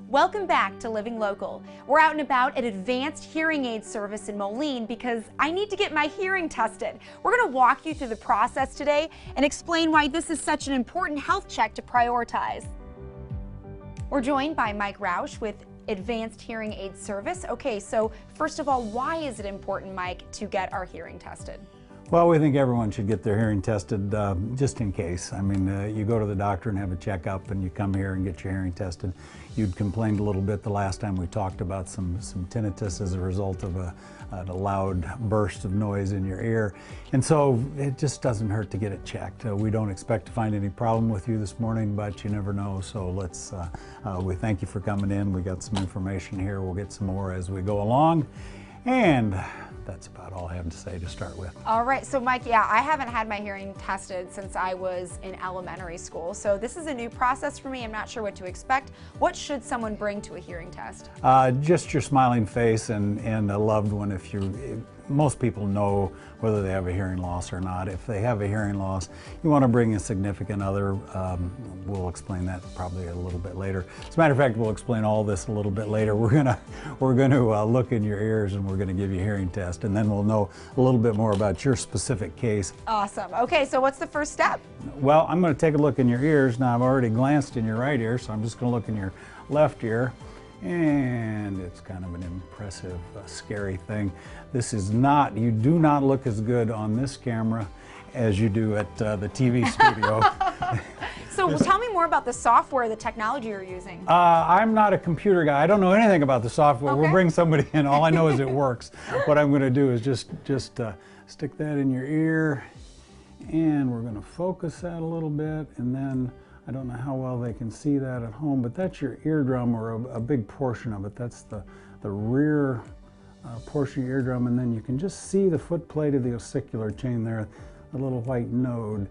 Welcome back to Living Local. We're out and about at Advanced Hearing Aid Service in Moline because I need to get my hearing tested. We're going to walk you through the process today and explain why this is such an important health check to prioritize. We're joined by Mike Roush with Advanced Hearing Aid Service. Okay, so first of all, why is it important, Mike, to get our hearing tested? Well, we think everyone should get their hearing tested just in case. I mean, you go to the doctor and have a checkup and you come here and get your hearing tested. You'd complained a little bit the last time we talked about some tinnitus as a result of a loud burst of noise in your ear. And so it just doesn't hurt to get it checked. We don't expect to find any problem with you this morning, but you never know. So we thank you for coming in. We got some information here. We'll get some more as we go along. And that's about all I have to say to start with. All right, so Mike, yeah, I haven't had my hearing tested since I was in elementary school. So this is a new process for me. I'm not sure what to expect. What should someone bring to a hearing test? Just your smiling face and a loved one. Most people know whether they have a hearing loss or not. If they have a hearing loss, you want to bring a significant other. We'll explain that probably a little bit later. As a matter of fact, we'll explain all this a little bit later. We're gonna look in your ears and we're gonna give you a hearing test, and then we'll know a little bit more about your specific case. Awesome. Okay, so what's the first step? Well, I'm going to take a look in your ears. Now, I've already glanced in your right ear, so I'm just going to look in your left ear. And it's kind of an impressive, scary thing. This is not, you do not look as good on this camera as you do at the TV studio. So tell me more about the software, the technology you're using. I'm not a computer guy. I don't know anything about the software. Okay. We'll bring somebody in. All I know is it works. What I'm going to do is just stick that in your ear, and we're going to focus that a little bit, and then I don't know how well they can see that at home, but that's your eardrum, or a big portion of it. That's the rear portion of your eardrum, and then you can just see the foot plate of the ossicular chain there, a little white node.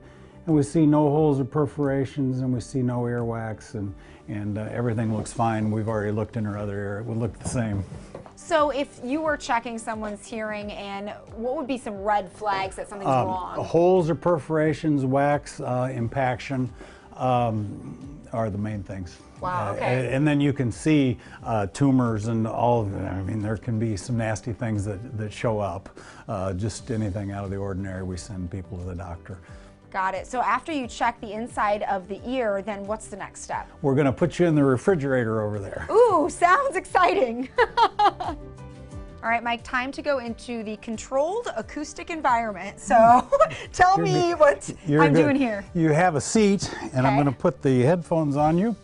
And we see no holes or perforations, and we see no earwax, and everything looks fine. We've already looked in her other ear. It would look the same. So if you were checking someone's hearing, and what would be some red flags that something's wrong? Holes or perforations, wax, impaction, are the main things. Wow, okay. And then you can see tumors and all of that. I mean, there can be some nasty things that show up. Just anything out of the ordinary, we send people to the doctor. Got it. So after you check the inside of the ear, then what's the next step? We're going to put you in the refrigerator over there. Ooh, sounds exciting. All right, Mike, time to go into the controlled acoustic environment. So tell me what I'm doing here. You have a seat, and I'm Okay. going to put the headphones on you.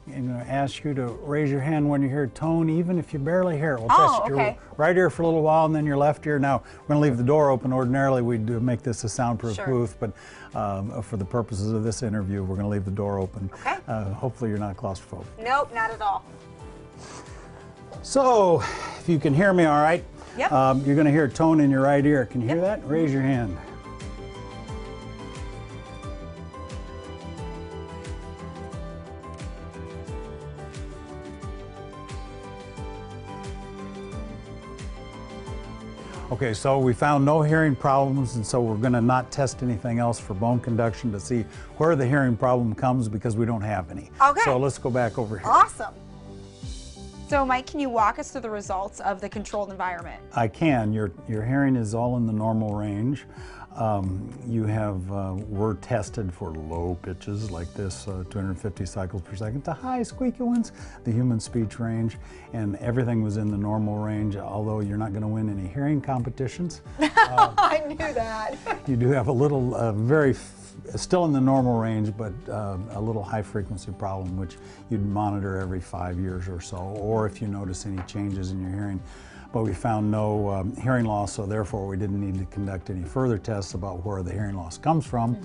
I'm going to ask you to raise your hand when you hear tone, even if you barely hear it. We'll test your okay. right ear for a little while, and then your left ear. Now, we're going to leave the door open. Ordinarily, we do make this a soundproof Sure. booth, but for the purposes of this interview, we're going to leave the door open. Okay. Hopefully, you're not claustrophobic. Nope, not at all. So, if you can hear me all right, Yep. you're going to hear tone in your right ear. Can you hear that? Raise your hand. Okay, so we found no hearing problems, and so we're going to not test anything else for bone conduction to see where the hearing problem comes, because we don't have any. Okay. So let's go back over here. Awesome. So Mike, can you walk us through the results of the controlled environment? I can. Your hearing is all in the normal range. We're tested for low pitches like this, 250 cycles per second, to high squeaky ones, the human speech range, and everything was in the normal range, although you're not going to win any hearing competitions. I knew that. You do have a little, still in the normal range, but a little high frequency problem, which you'd monitor every 5 years or so, or if you notice any changes in your hearing. But we found no hearing loss, so therefore we didn't need to conduct any further tests about where the hearing loss comes from.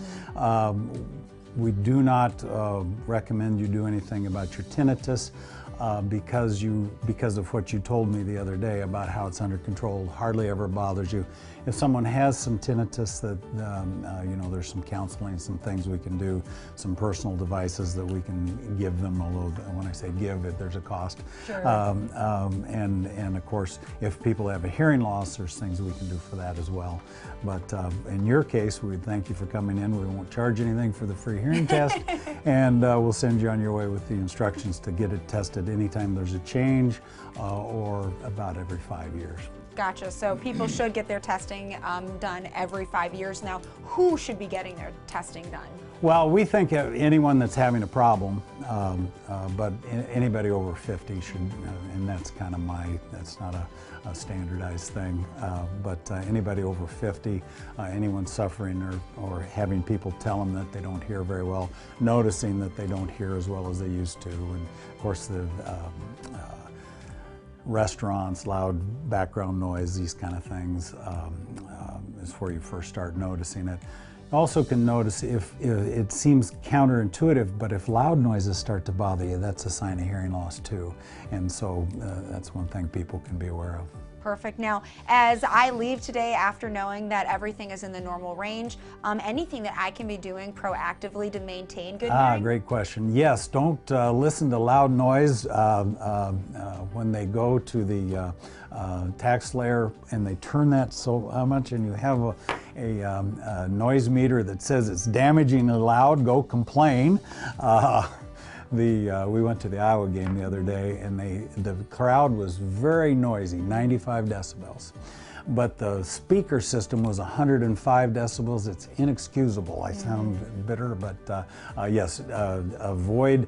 We do not recommend you do anything about your tinnitus because of what you told me the other day about how it's under control, hardly ever bothers you. If someone has some tinnitus, there's some counseling, some things we can do, some personal devices that we can give them, although when I say give, there's a cost. Sure. And of course, if people have a hearing loss, there's things we can do for that as well. But in your case, we thank you for coming in. We won't charge anything for the free hearing test, and we'll send you on your way with the instructions to get it tested tested anytime there's a change or about every 5 years. Gotcha. So people should get their testing done every 5 years. Now, who should be getting their testing done? Well, we think anyone that's having a problem, but anybody over 50 should, and that's kind of that's not a standardized thing, but anybody over 50, anyone suffering or having people tell them that they don't hear very well, noticing that they don't hear as well as they used to, and of course the restaurants, loud background noise, these kind of things is where you first start noticing it. You also can notice if it seems counterintuitive, but if loud noises start to bother you, that's a sign of hearing loss too. And so that's one thing people can be aware of. Perfect. Now, as I leave today after knowing that everything is in the normal range, anything that I can be doing proactively to maintain good hearing? Great question. Yes, don't listen to loud noise when they go to the tax layer and they turn that so much, and you have a noise meter that says it's damagingly loud, go complain. We went to the Iowa game the other day, and the crowd was very noisy, 95 decibels. But the speaker system was 105 decibels. It's inexcusable. I sound bitter, but yes, avoid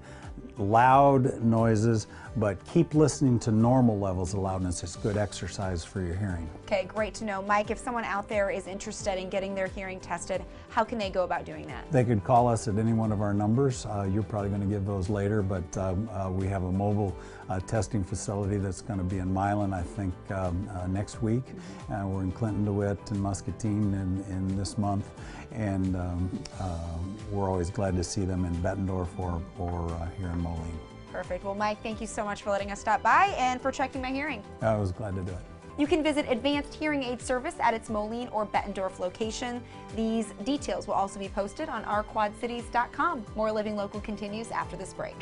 loud noises, but keep listening to normal levels of loudness. It's good exercise for your hearing. Okay, great to know. Mike, if someone out there is interested in getting their hearing tested, how can they go about doing that? They could call us at any one of our numbers. You're probably going to give those later, but we have a mobile testing facility that's going to be in Moline, I think, next week. We're in Clinton, DeWitt, and Muscatine in this month, and we're always glad to see them in Bettendorf or here in Moline. Perfect. Well, Mike, thank you so much for letting us stop by and for checking my hearing. I was glad to do it. You can visit Advanced Hearing Aid Service at its Moline or Bettendorf location. These details will also be posted on ourquadcities.com. More Living Local continues after this break.